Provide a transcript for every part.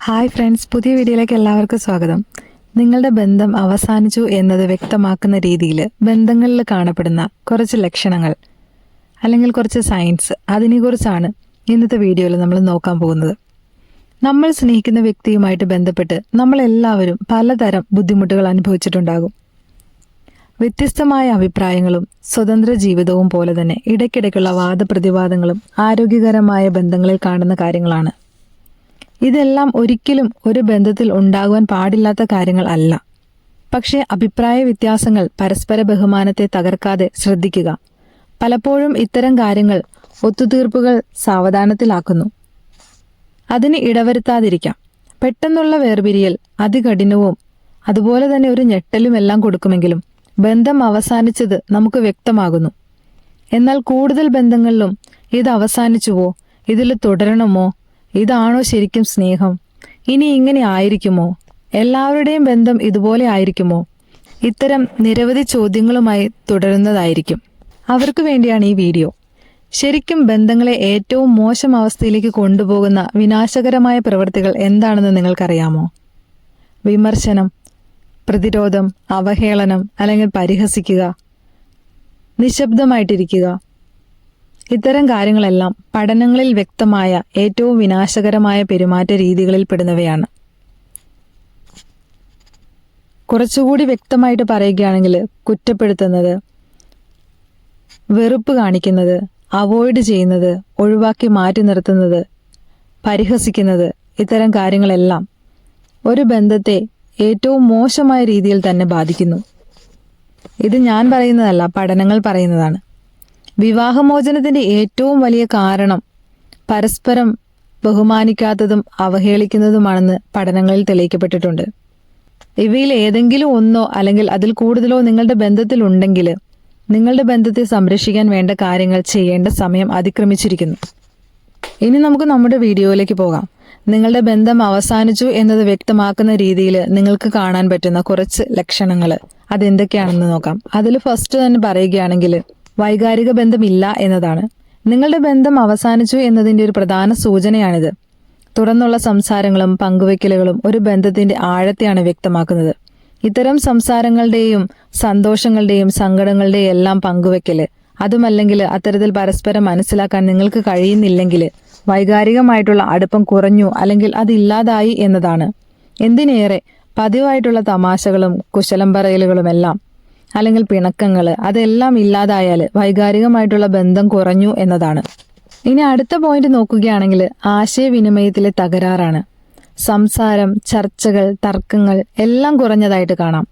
Hi friends, പുതിയ വീഡിയോയിലേക്ക് എല്ലാവർക്കും സ്വാഗതം. നിങ്ങളുടെ ബന്ധം അവസാനിച്ചു എന്നത് വ്യക്തമാക്കുന്ന രീതിയിൽ ബന്ധങ്ങളിൽ കാണപ്പെടുന്ന കുറച്ച് ലക്ഷണങ്ങൾ അല്ലെങ്കിൽ കുറച്ച് സയൻസ്, അതിനെക്കുറിച്ചാണ് ഇന്നത്തെ വീഡിയോയിൽ നമ്മൾ നോക്കാൻ പോകുന്നത്. നമ്മൾ സ്നേഹിക്കുന്ന വ്യക്തിയുമായിട്ട് ബന്ധപ്പെട്ട് നമ്മളെല്ലാവരും പലതരം ബുദ്ധിമുട്ടുകൾ അനുഭവിച്ചിട്ടുണ്ടാകും. വ്യത്യസ്തമായ അഭിപ്രായങ്ങളും സ്വതന്ത്ര ജീവിതവും പോലെ തന്നെ ഇടയ്ക്കിടയ്ക്കുള്ള വാദപ്രതിവാദങ്ങളും ആരോഗ്യകരമായ ബന്ധങ്ങളിൽ കാണുന്ന കാര്യങ്ങളാണ്. ഇതെല്ലാം ഒരിക്കലും ഒരു ബന്ധത്തിൽ ഉണ്ടാകുവാൻ പാടില്ലാത്ത കാര്യങ്ങൾ അല്ല. പക്ഷേ അഭിപ്രായ വ്യത്യാസങ്ങൾ പരസ്പര ബഹുമാനത്തെ തകർക്കാതെ ശ്രദ്ധിക്കുക. പലപ്പോഴും ഇത്തരം കാര്യങ്ങൾ ഒത്തുതീർപ്പുകൾ സാവധാനത്തിലാക്കുന്നു. അതിന് ഇടവരുത്താതിരിക്കാം. പെട്ടെന്നുള്ള വേർപിരിയൽ അതികഠിനവും അതുപോലെ തന്നെ ഒരു ഞെട്ടലും എല്ലാം കൊടുക്കുമെങ്കിലും ബന്ധം അവസാനിച്ചത് നമുക്ക് വ്യക്തമാകുന്നു. എന്നാൽ കൂടുതൽ ബന്ധങ്ങളിലും ഇത് അവസാനിച്ചുവോ, ഇതിൽ തുടരണമോ, ഇതാണോ ശരിക്കും സ്നേഹം, ഇനി ഇങ്ങനെ ആയിരിക്കുമോ, എല്ലാവരുടെയും ബന്ധം ഇതുപോലെ ആയിരിക്കുമോ, ഇത്തരം നിരവധി ചോദ്യങ്ങളുമായി തുടരുന്നതായിരിക്കും. അവർക്ക് വേണ്ടിയാണ് ഈ വീഡിയോ. ശരിക്കും ബന്ധങ്ങളെ ഏറ്റവും മോശം അവസ്ഥയിലേക്ക് കൊണ്ടുപോകുന്ന വിനാശകരമായ പ്രവൃത്തികൾ എന്താണെന്ന് നിങ്ങൾക്കറിയാമോ? വിമർശനം, പ്രതിരോധം, അവഹേളനം അല്ലെങ്കിൽ പരിഹസിക്കുക, നിശബ്ദമായിട്ടിരിക്കുക. ഇത്തരം കാര്യങ്ങളെല്ലാം പഠനങ്ങളിൽ വ്യക്തമായ ഏറ്റവും വിനാശകരമായ പെരുമാറ്റ രീതികളിൽ പെടുന്നവയാണ്. കുറച്ചുകൂടി വ്യക്തമായിട്ട് പറയുകയാണെങ്കിൽ കുറ്റപ്പെടുത്തുന്നത്, വെറുപ്പ് കാണിക്കുന്നത്, അവോയ്ഡ് ചെയ്യുന്നത്, ഒഴിവാക്കി മാറ്റി നിർത്തുന്നത്, പരിഹസിക്കുന്നത്, ഇത്തരം കാര്യങ്ങളെല്ലാം ഒരു ബന്ധത്തെ ഏറ്റവും മോശമായ രീതിയിൽ തന്നെ ബാധിക്കുന്നു. ഇത് ഞാൻ പറയുന്നതല്ല, പഠനങ്ങൾ പറയുന്നതാണ്. വിവാഹമോചനത്തിന്റെ ഏറ്റവും വലിയ കാരണം പരസ്പരം ബഹുമാനിക്കാത്തതും അവഹേളിക്കുന്നതുമാണെന്ന് പഠനങ്ങളിൽ തെളിയിക്കപ്പെട്ടിട്ടുണ്ട്. ഇവയിൽ ഏതെങ്കിലും ഒന്നോ അല്ലെങ്കിൽ അതിൽ കൂടുതലോ നിങ്ങളുടെ ബന്ധത്തിൽ ഉണ്ടെങ്കിൽ നിങ്ങളുടെ ബന്ധത്തെ സംരക്ഷിക്കാൻ വേണ്ട കാര്യങ്ങൾ ചെയ്യേണ്ട സമയം അതിക്രമിച്ചിരിക്കുന്നു. ഇനി നമുക്ക് നമ്മുടെ വീഡിയോയിലേക്ക് പോകാം. നിങ്ങളുടെ ബന്ധം അവസാനിച്ചു എന്നത് വ്യക്തമാക്കുന്ന രീതിയിൽ നിങ്ങൾക്ക് കാണാൻ പറ്റുന്ന കുറച്ച് ലക്ഷണങ്ങൾ അതെന്തൊക്കെയാണെന്ന് നോക്കാം. അതിൽ ഫസ്റ്റ് തന്നെ പറയുകയാണെങ്കിൽ വൈകാരിക ബന്ധമില്ല എന്നതാണ്. നിങ്ങളുടെ ബന്ധം അവസാനിച്ചു എന്നതിൻ്റെ ഒരു പ്രധാന സൂചനയാണിത്. തുടർന്നുള്ള സംസാരങ്ങളും പങ്കുവെക്കലുകളും ഒരു ബന്ധത്തിന്റെ ആഴത്തെയാണ് വ്യക്തമാക്കുന്നത്. ഇത്തരം സംസാരങ്ങളുടെയും സന്തോഷങ്ങളുടെയും സങ്കടങ്ങളുടെയും എല്ലാം പങ്കുവെക്കല്, അതുമല്ലെങ്കിൽ അത്തരത്തിൽ പരസ്പരം മനസ്സിലാക്കാൻ നിങ്ങൾക്ക് കഴിയുന്നില്ലെങ്കിൽ വൈകാരികമായിട്ടുള്ള അടുപ്പം കുറഞ്ഞു അല്ലെങ്കിൽ അതില്ലാതായി എന്നതാണ്. എന്തിനേറെ പതിവായിട്ടുള്ള തമാശകളും കുശലം പറയലുകളുമെല്ലാം അല്ലെങ്കിൽ പിണക്കങ്ങൾ, അതെല്ലാം ഇല്ലാതായാൽ വൈകാരികമായിട്ടുള്ള ബന്ധം കുറഞ്ഞു എന്നതാണ്. ഇനി അടുത്ത പോയിന്റ് നോക്കുകയാണെങ്കിൽ ആശയവിനിമയത്തിലെ തകരാറാണ്. സംസാരം, ചർച്ചകൾ, തർക്കങ്ങൾ എല്ലാം കുറഞ്ഞതായിട്ട് കാണാം.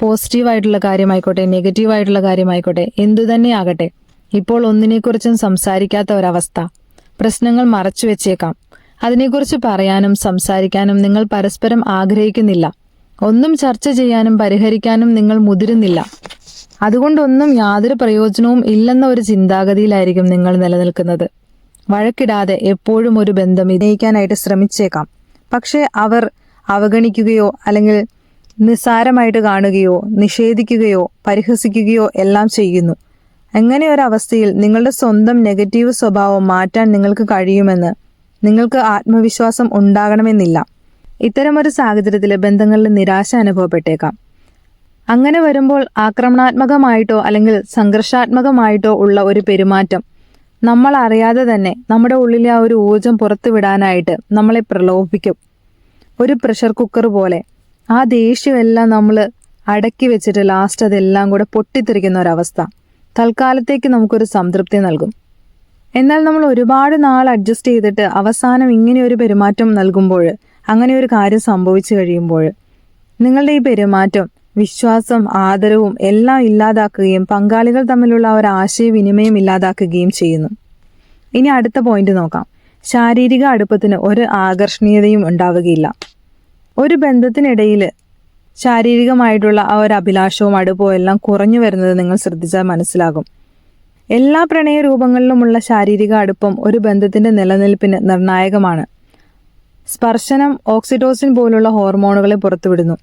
പോസിറ്റീവായിട്ടുള്ള കാര്യമായിക്കോട്ടെ നെഗറ്റീവായിട്ടുള്ള കാര്യമായിക്കോട്ടെ എന്തു തന്നെ ആകട്ടെ, ഇപ്പോൾ ഒന്നിനെക്കുറിച്ചും സംസാരിക്കാത്ത ഒരവസ്ഥ. പ്രശ്നങ്ങൾ മറച്ചു വെച്ചേക്കാം. അതിനെക്കുറിച്ച് പറയാനും സംസാരിക്കാനും നിങ്ങൾ പരസ്പരം ആഗ്രഹിക്കുന്നില്ല. ഒന്നും ചർച്ച ചെയ്യാനും പരിഹരിക്കാനും നിങ്ങൾ മുതിരുന്നില്ല. അതുകൊണ്ടൊന്നും യാതൊരു പ്രയോജനവും ഇല്ലെന്ന ഒരു ചിന്താഗതിയിലായിരിക്കും നിങ്ങൾ നിലനിൽക്കുന്നത്. വഴക്കിടാതെ എപ്പോഴും ഒരു ബന്ധം വിജയിക്കാനായിട്ട് ശ്രമിച്ചേക്കാം. പക്ഷേ അവർ അവഗണിക്കുകയോ അല്ലെങ്കിൽ നിസ്സാരമായിട്ട് കാണുകയോ നിഷേധിക്കുകയോ പരിഹസിക്കുകയോ എല്ലാം ചെയ്യുന്നു. അങ്ങനെ ഒരവസ്ഥയിൽ നിങ്ങളുടെ സ്വന്തം നെഗറ്റീവ് സ്വഭാവം മാറ്റാൻ നിങ്ങൾക്ക് കഴിയുമെന്ന് നിങ്ങൾക്ക് ആത്മവിശ്വാസം ഉണ്ടാകണമെന്നില്ല. ഇത്തരമൊരു സാഹചര്യത്തിൽ ബന്ധങ്ങളിൽ നിരാശ അനുഭവപ്പെട്ടേക്കാം. അങ്ങനെ വരുമ്പോൾ ആക്രമണാത്മകമായിട്ടോ അല്ലെങ്കിൽ സംഘർഷാത്മകമായിട്ടോ ഉള്ള ഒരു പെരുമാറ്റം നമ്മൾ അറിയാതെ തന്നെ നമ്മുടെ ഉള്ളിലെ ആ ഒരു ഊർജം പുറത്തുവിടാനായിട്ട് നമ്മളെ പ്രലോഭിപ്പിക്കും. ഒരു പ്രഷർ കുക്കർ പോലെ ആ ദേഷ്യമെല്ലാം നമ്മൾ അടക്കി വെച്ചിട്ട് ലാസ്റ്റ് അതെല്ലാം കൂടെ പൊട്ടിത്തെറിക്കുന്ന ഒരവസ്ഥ തൽക്കാലത്തേക്ക് നമുക്കൊരു സംതൃപ്തി നൽകും. എന്നാൽ നമ്മൾ ഒരുപാട് നാൾ അഡ്ജസ്റ്റ് ചെയ്തിട്ട് അവസാനം ഇങ്ങനെ ഒരു പെരുമാറ്റം നൽകുമ്പോൾ, അങ്ങനെ ഒരു കാര്യം സംഭവിച്ചു കഴിയുമ്പോൾ നിങ്ങളുടെ ഈ പെരുമാറ്റം വിശ്വാസം, ആദരവും എല്ലാം ഇല്ലാതാക്കുകയും പങ്കാളികൾ തമ്മിലുള്ള ഒരു ആശയവിനിമയം ഇല്ലാതാക്കുകയും ചെയ്യുന്നു. ഇനി അടുത്ത പോയിന്റ് നോക്കാം. ശാരീരിക അടുപ്പത്തിന് ഒരു ആകർഷണീയതയും ഉണ്ടാവുകയില്ല. ഒരു ബന്ധത്തിനിടയിൽ ശാരീരികമായിട്ടുള്ള ആ ഒരു അഭിലാഷവും അടുപ്പവും എല്ലാം കുറഞ്ഞു വരുന്നത് നിങ്ങൾ ശ്രദ്ധിച്ചാൽ മനസ്സിലാകും. എല്ലാ പ്രണയ രൂപങ്ങളിലുമുള്ള ശാരീരിക അടുപ്പം ഒരു ബന്ധത്തിന്റെ നിലനിൽപ്പിന് നിർണായകമാണ്. സ്പർശനം ഓക്സിറ്റോസിൻ പോലുള്ള ഹോർമോണുകളെ പുറത്തുവിടുന്നു.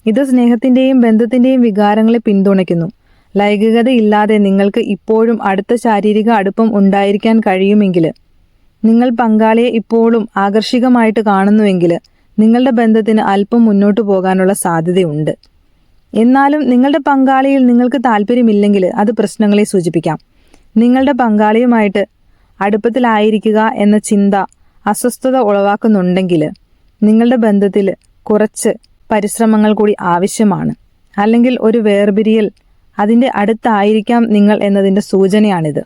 ഇത് സ്നേഹത്തിന്റെയും ബന്ധത്തിന്റെയും വികാരങ്ങളെ പിന്തുണയ്ക്കുന്നു. ലൈംഗികതയില്ലാതെ നിങ്ങൾക്ക് ഇപ്പോഴും അടുത്ത ശാരീരിക അടുപ്പം ഉണ്ടായിരിക്കാൻ കഴിയുമെങ്കിൽ, നിങ്ങൾ പങ്കാളിയെ ഇപ്പോഴും ആകർഷകമായിട്ട് കാണുന്നുവെങ്കിൽ നിങ്ങളുടെ ബന്ധത്തിന് അല്പം മുന്നോട്ട് പോകാനുള്ള സാധ്യതയുണ്ട്. എന്നാലും നിങ്ങളുടെ പങ്കാളിയിൽ നിങ്ങൾക്ക് താല്പര്യമില്ലെങ്കിൽ അത് പ്രശ്നങ്ങളെ സൂചിപ്പിക്കാം. നിങ്ങളുടെ പങ്കാളിയുമായിട്ട് അടുപ്പത്തിലായിരിക്കുക എന്ന ചിന്ത അസ്വസ്ഥത ഉളവാക്കുന്നുണ്ടെങ്കിൽ നിങ്ങളുടെ ബന്ധത്തിൽ കുറച്ച് പരിശ്രമങ്ങൾ കൂടി ആവശ്യമാണ്. അല്ലെങ്കിൽ ഒരു വേർപിരിയൽ അതിൻ്റെ അടുത്തായിരിക്കാം നിങ്ങൾ എന്നതിൻ്റെ സൂചനയാണിത്.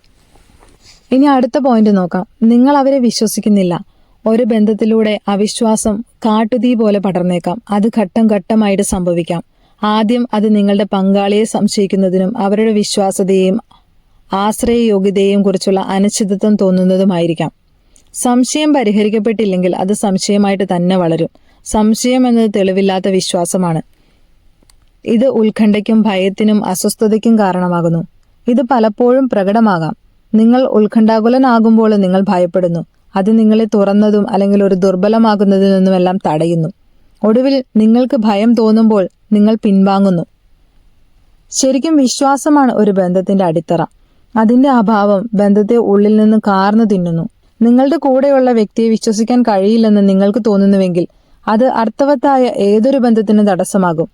ഇനി അടുത്ത പോയിന്റ് നോക്കാം. നിങ്ങൾ അവരെ വിശ്വസിക്കുന്നില്ല. ഒരു ബന്ധത്തിലൂടെ അവിശ്വാസം കാട്ടുതീ പോലെ പടർന്നേക്കാം. അത് ഘട്ടം ഘട്ടമായിട്ട് സംഭവിക്കാം. ആദ്യം അത് നിങ്ങളുടെ പങ്കാളിയെ സംശയിക്കുന്നതിനും അവരുടെ വിശ്വാസ്യതയെയും ആശ്രയയോഗ്യതയെയും കുറിച്ചുള്ള അനിശ്ചിതത്വം തോന്നുന്നതുമായിരിക്കാം. സംശയം പരിഹരിക്കപ്പെട്ടില്ലെങ്കിൽ അത് സംശയമായിട്ട് തന്നെ വളരും. സംശയം എന്നത് തെളിവില്ലാത്ത വിശ്വാസമാണ്. ഇത് ഉത്കണ്ഠയ്ക്കും ഭയത്തിനും അസ്വസ്ഥതയ്ക്കും കാരണമാകുന്നു. ഇത് പലപ്പോഴും പ്രകടമാകാം. നിങ്ങൾ ഉത്കണ്ഠാകുലനാകുമ്പോൾ നിങ്ങൾ ഭയപ്പെടുന്നു. അത് നിങ്ങളെ തുറന്നതും അല്ലെങ്കിൽ ഒരു ദുർബലമാകുന്നതിൽ നിന്നുമെല്ലാം തടയുന്നു. ഒടുവിൽ നിങ്ങൾക്ക് ഭയം തോന്നുമ്പോൾ നിങ്ങൾ പിൻവാങ്ങുന്നു. ശരിക്കും വിശ്വാസമാണ് ഒരു ബന്ധത്തിന്റെ അടിത്തറ. അതിന്റെ അഭാവം ബന്ധത്തെ ഉള്ളിൽ നിന്ന് കാർന്നു തിന്നുന്നു. നിങ്ങളുടെ കൂടെയുള്ള വ്യക്തിയെ വിശ്വസിക്കാൻ കഴിയില്ലെന്ന് നിങ്ങൾക്ക് തോന്നുന്നുവെങ്കിൽ അത് അർത്ഥവത്തായ ഏതൊരു ബന്ധത്തിനും തടസ്സമാകും.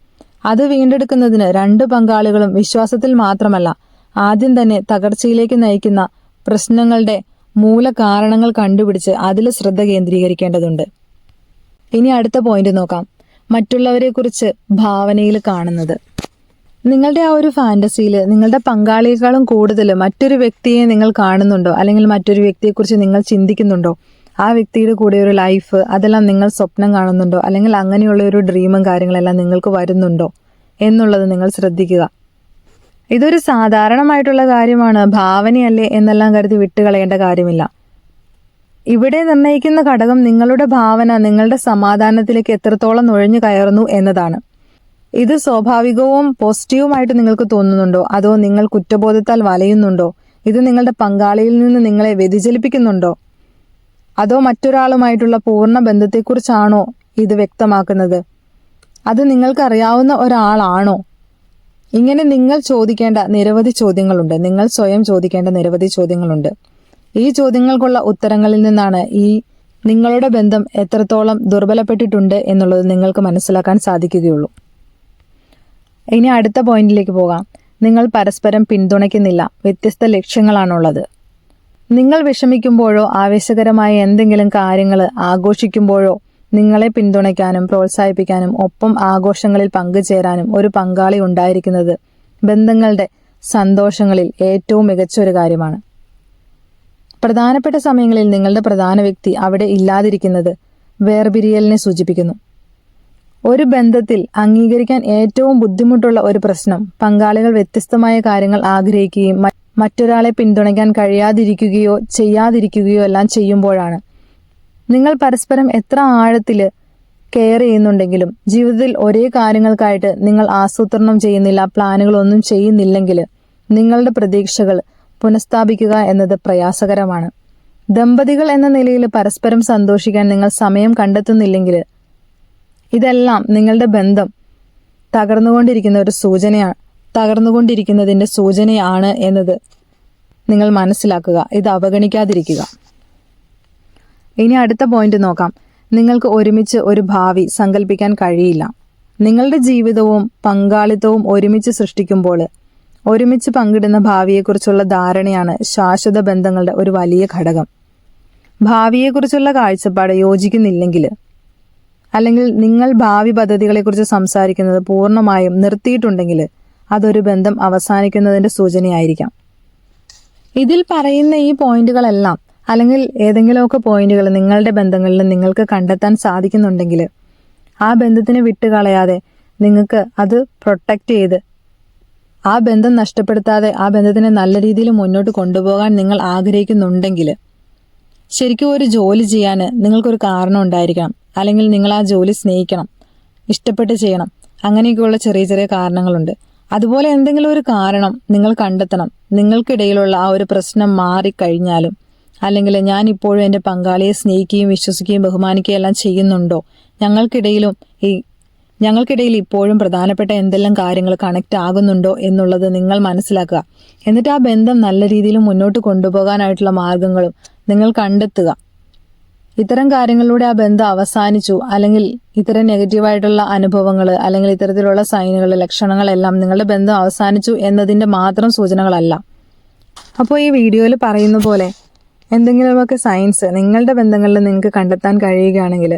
അത് വീണ്ടെടുക്കുന്നതിന് രണ്ട് പങ്കാളികളും വിശ്വാസത്തിൽ മാത്രമല്ല, ആദ്യം തന്നെ തകർച്ചയിലേക്ക് നയിക്കുന്ന പ്രശ്നങ്ങളുടെ മൂലകാരണങ്ങൾ കണ്ടുപിടിച്ച് അതിൽ ശ്രദ്ധ കേന്ദ്രീകരിക്കേണ്ടതുണ്ട്. ഇനി അടുത്ത പോയിന്റ് നോക്കാം. മറ്റുള്ളവരെക്കുറിച്ച് ഭാവനയിൽ കാണുന്നത്. നിങ്ങളുടെ ആ ഒരു ഫാന്റസിയിൽ നിങ്ങളുടെ പങ്കാളിയേക്കാളും കൂടുതൽ മറ്റൊരു വ്യക്തിയെ നിങ്ങൾ കാണുന്നുണ്ടോ? അല്ലെങ്കിൽ മറ്റൊരു വ്യക്തിയെക്കുറിച്ച് നിങ്ങൾ ചിന്തിക്കുന്നുണ്ടോ? ആ വ്യക്തിയുടെ കൂടെ ഒരു ലൈഫ്, അതെല്ലാം നിങ്ങൾ സ്വപ്നം കാണുന്നുണ്ടോ? അല്ലെങ്കിൽ അങ്ങനെയുള്ള ഒരു ഡ്രീമും കാര്യങ്ങളെല്ലാം നിങ്ങൾക്ക് വരുന്നുണ്ടോ എന്നുള്ളത് നിങ്ങൾ ശ്രദ്ധിക്കുക. ഇതൊരു സാധാരണമായിട്ടുള്ള കാര്യമാണ്. ഭാവനയല്ലേ എന്നെല്ലാം കരുതി വിട്ടുകളയേണ്ട കാര്യമില്ല. ഇവിടെ നിർണ്ണയിക്കുന്ന ഘടകം നിങ്ങളുടെ ഭാവന നിങ്ങളുടെ സമാധാനത്തിലേക്ക് എത്രത്തോളം നുഴഞ്ഞു കയറുന്നു എന്നതാണ്. ഇത് സ്വാഭാവികവും പോസിറ്റീവുമായിട്ട് നിങ്ങൾക്ക് തോന്നുന്നുണ്ടോ? അതോ നിങ്ങൾ കുറ്റബോധത്താൽ വലയുന്നുണ്ടോ? ഇത് നിങ്ങളുടെ പങ്കാളിയിൽ നിന്ന് നിങ്ങളെ വ്യതിചലിപ്പിക്കുന്നുണ്ടോ? അതോ മറ്റൊരാളുമായിട്ടുള്ള പൂർണ്ണ ബന്ധത്തെക്കുറിച്ചാണോ ഇത് വ്യക്തമാക്കുന്നത്? അത് നിങ്ങൾക്കറിയാവുന്ന ഒരാളാണോ? ഇങ്ങനെ നിങ്ങൾ ചോദിക്കേണ്ട നിരവധി ചോദ്യങ്ങളുണ്ട്. നിങ്ങൾ സ്വയം ചോദിക്കേണ്ട നിരവധി ചോദ്യങ്ങളുണ്ട്. ഈ ചോദ്യങ്ങൾക്കുള്ള ഉത്തരങ്ങളിൽ നിന്നാണ് നിങ്ങളുടെ ബന്ധം എത്രത്തോളം ദുർബലപ്പെട്ടിട്ടുണ്ട് എന്നുള്ളത് നിങ്ങൾക്ക് മനസ്സിലാക്കാൻ സാധിക്കുകയുള്ളൂ. ഇനി അടുത്ത പോയിന്റിലേക്ക് പോകാം. നിങ്ങൾ പരസ്പരം പിന്തുണയ്ക്കുന്നില്ല. വ്യത്യസ്ത ലക്ഷ്യങ്ങളാണുള്ളത്. നിങ്ങൾ വിഷമിക്കുമ്പോഴോ ആവേശകരമായ എന്തെങ്കിലും കാര്യങ്ങൾ ആഘോഷിക്കുമ്പോഴോ നിങ്ങളെ പിന്തുണയ്ക്കാനും പ്രോത്സാഹിപ്പിക്കാനും ഒപ്പം ആഘോഷങ്ങളിൽ പങ്കുചേരാനും ഒരു പങ്കാളി ഉണ്ടായിരിക്കുന്നത് ബന്ധങ്ങളുടെ സന്തോഷങ്ങളിൽ ഏറ്റവും മികച്ച ഒരു കാര്യമാണ്. പ്രധാനപ്പെട്ട സമയങ്ങളിൽ നിങ്ങളുടെ പ്രധാന വ്യക്തി അവിടെ ഇല്ലാതിരിക്കുന്നത് വേർപിരിയലിനെ സൂചിപ്പിക്കുന്നു. ഒരു ബന്ധത്തിൽ അംഗീകരിക്കാൻ ഏറ്റവും ബുദ്ധിമുട്ടുള്ള ഒരു പ്രശ്നം പങ്കാളികൾ വ്യത്യസ്തമായ കാര്യങ്ങൾ ആഗ്രഹിക്കുകയും മറ്റൊരാളെ പിന്തുണയ്ക്കാൻ കഴിയാതിരിക്കുകയോ ചെയ്യാതിരിക്കുകയോ എല്ലാം ചെയ്യുമ്പോഴാണ്. നിങ്ങൾ പരസ്പരം എത്ര ആഴത്തിൽ കെയർ ചെയ്യുന്നുണ്ടെങ്കിലും ജീവിതത്തിൽ ഒരേ കാര്യങ്ങൾക്കായിട്ട് നിങ്ങൾ ആസൂത്രണം ചെയ്യുന്നില്ല, പ്ലാനുകളൊന്നും ചെയ്യുന്നില്ലെങ്കിൽ നിങ്ങളുടെ പ്രതീക്ഷകൾ പുനഃസ്ഥാപിക്കുക എന്നത് പ്രയാസകരമാണ്. ദമ്പതികൾ എന്ന നിലയിൽ പരസ്പരം സന്തോഷിക്കാൻ നിങ്ങൾ സമയം കണ്ടെത്തുന്നില്ലെങ്കിൽ ഇതെല്ലാം നിങ്ങളുടെ ബന്ധം തകർന്നുകൊണ്ടിരിക്കുന്നതിൻ്റെ സൂചനയാണ് എന്നത് നിങ്ങൾ മനസ്സിലാക്കുക. ഇത് അവഗണിക്കാതിരിക്കുക. ഇനി അടുത്ത പോയിന്റ് നോക്കാം. നിങ്ങൾക്ക് ഒരുമിച്ച് ഒരു ഭാവി സങ്കല്പിക്കാൻ കഴിയില്ല. നിങ്ങളുടെ ജീവിതവും പങ്കാളിത്തവും ഒരുമിച്ച് സൃഷ്ടിക്കുമ്പോൾ ഒരുമിച്ച് പങ്കിടുന്ന ഭാവിയെക്കുറിച്ചുള്ള ധാരണയാണ് ശാശ്വത ബന്ധങ്ങളുടെ ഒരു വലിയ ഘടകം. ഭാവിയെക്കുറിച്ചുള്ള കാഴ്ചപ്പാട് യോജിക്കുന്നില്ലെങ്കിൽ, അല്ലെങ്കിൽ നിങ്ങൾ ഭാവി പദ്ധതികളെക്കുറിച്ച് സംസാരിക്കുന്നത് പൂർണ്ണമായും നിർത്തിയിട്ടുണ്ടെങ്കിൽ അതൊരു ബന്ധം അവസാനിക്കുന്നതിൻ്റെ സൂചനയായിരിക്കാം. ഇതിൽ പറയുന്ന ഈ പോയിന്റുകളെല്ലാം അല്ലെങ്കിൽ ഏതെങ്കിലുമൊക്കെ പോയിന്റുകൾ നിങ്ങളുടെ ബന്ധങ്ങളിൽ നിങ്ങൾക്ക് കണ്ടെത്താൻ സാധിക്കുന്നുണ്ടെങ്കിൽ ആ ബന്ധത്തിനെ വിട്ടുകളയാതെ നിങ്ങൾക്ക് അത് പ്രൊട്ടക്റ്റ് ചെയ്ത് ആ ബന്ധം നഷ്ടപ്പെടുത്താതെ ആ ബന്ധത്തിനെ നല്ല രീതിയിൽ മുന്നോട്ട് കൊണ്ടുപോകാൻ നിങ്ങൾ ആഗ്രഹിക്കുന്നുണ്ടെങ്കിൽ ശരിക്കും ഒരു ജോലി ചെയ്യാൻ നിങ്ങൾക്കൊരു കാരണം ഉണ്ടായിരിക്കണം. അല്ലെങ്കിൽ നിങ്ങൾ ആ ജോലി സ്നേഹിക്കണം, ഇഷ്ടപ്പെട്ട് ചെയ്യണം. അങ്ങനെയൊക്കെയുള്ള ചെറിയ ചെറിയ കാരണങ്ങളുണ്ട്. അതുപോലെ എന്തെങ്കിലും ഒരു കാരണം നിങ്ങൾ കണ്ടെത്തണം. നിങ്ങൾക്കിടയിലുള്ള ആ ഒരു പ്രശ്നം മാറിക്കഴിഞ്ഞാലും, അല്ലെങ്കിൽ ഞാൻ ഇപ്പോഴും എൻ്റെ പങ്കാളിയെ സ്നേഹിക്കുകയും വിശ്വസിക്കുകയും ബഹുമാനിക്കുകയും എല്ലാം ചെയ്യുന്നുണ്ടോ, ഞങ്ങൾക്കിടയിൽ ഇപ്പോഴും പ്രധാനപ്പെട്ട എന്തെല്ലാം കാര്യങ്ങൾ കണക്റ്റ് ആകുന്നുണ്ടോ എന്നുള്ളത് നിങ്ങൾ മനസ്സിലാക്കുക. എന്നിട്ട് ആ ബന്ധം നല്ല രീതിയിൽ മുന്നോട്ട് കൊണ്ടുപോകാനായിട്ടുള്ള മാർഗങ്ങളും നിങ്ങൾ കണ്ടെത്തുക. ഇത്തരം കാര്യങ്ങളിലൂടെ ആ ബന്ധം അവസാനിച്ചു, അല്ലെങ്കിൽ ഇത്തരം നെഗറ്റീവായിട്ടുള്ള അനുഭവങ്ങൾ അല്ലെങ്കിൽ ഇത്തരത്തിലുള്ള സൈനുകൾ, ലക്ഷണങ്ങളെല്ലാം നിങ്ങളുടെ ബന്ധം അവസാനിച്ചു എന്നതിൻ്റെ മാത്രം സൂചനകളല്ല. അപ്പോൾ ഈ വീഡിയോയിൽ പറയുന്ന പോലെ എന്തെങ്കിലുമൊക്കെ സയൻസ് നിങ്ങളുടെ ബന്ധങ്ങളിൽ നിങ്ങൾക്ക് കണ്ടെത്താൻ കഴിയുകയാണെങ്കിൽ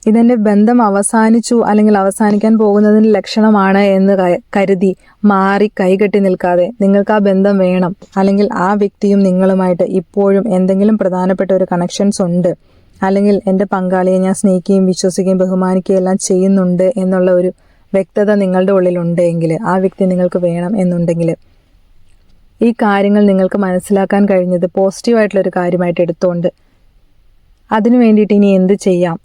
ഇതെൻ്റെ ബന്ധം അവസാനിച്ചു അല്ലെങ്കിൽ അവസാനിക്കാൻ പോകുന്നതിന് ലക്ഷണമാണ് എന്ന് കരുതി മാറി കൈകെട്ടി നിൽക്കാതെ നിങ്ങൾക്ക് ആ ബന്ധം വേണം, അല്ലെങ്കിൽ ആ വ്യക്തിയും നിങ്ങളുമായിട്ട് ഇപ്പോഴും എന്തെങ്കിലും പ്രധാനപ്പെട്ട ഒരു കണക്ഷൻസ് ഉണ്ട്, അല്ലെങ്കിൽ എൻ്റെ പങ്കാളിയെ ഞാൻ സ്നേഹിക്കുകയും വിശ്വസിക്കുകയും ബഹുമാനിക്കുകയും എല്ലാം ചെയ്യുന്നുണ്ട് എന്നുള്ള ഒരു വ്യക്തത നിങ്ങളുടെ ഉള്ളിലുണ്ടെങ്കിൽ, ആ വ്യക്തി നിങ്ങൾക്ക് വേണം എന്നുണ്ടെങ്കിൽ, ഈ കാര്യങ്ങൾ നിങ്ങൾക്ക് മനസ്സിലാക്കാൻ കഴിഞ്ഞത് പോസിറ്റീവായിട്ടുള്ളൊരു കാര്യമായിട്ട് എടുത്തുകൊണ്ട് അതിനു വേണ്ടിയിട്ട് ഇനി എന്ത് ചെയ്യാം,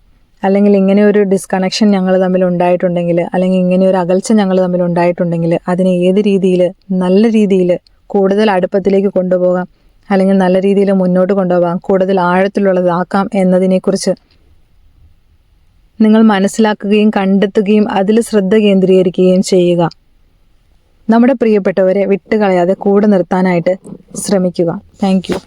അല്ലെങ്കിൽ ഇങ്ങനെ ഒരു ഡിസ്കണക്ഷൻ ഞങ്ങൾ തമ്മിൽ ഉണ്ടായിട്ടുണ്ടെങ്കിൽ, അല്ലെങ്കിൽ ഇങ്ങനെ ഒരു അകൽച്ച ഞങ്ങൾ തമ്മിൽ ഉണ്ടായിട്ടുണ്ടെങ്കിൽ അതിനെ ഏത് രീതിയിൽ നല്ല രീതിയിൽ കൂടുതൽ അടുപ്പത്തിലേക്ക് കൊണ്ടുപോകാം, അല്ലെങ്കിൽ നല്ല രീതിയിൽ മുന്നോട്ട് കൊണ്ടുപോകാം, കൂടുതൽ ആഴത്തിലുള്ളതാക്കാം എന്നതിനെക്കുറിച്ച് നിങ്ങൾ മനസ്സിലാക്കുകയും കണ്ടെത്തുകയും അതിൽ ശ്രദ്ധ കേന്ദ്രീകരിക്കുകയും ചെയ്യുക. നമ്മുടെ പ്രിയപ്പെട്ടവരെ വിട്ടുകളയാതെ കൂടെ നിർത്താനായിട്ട് ശ്രമിക്കുക. Thank you.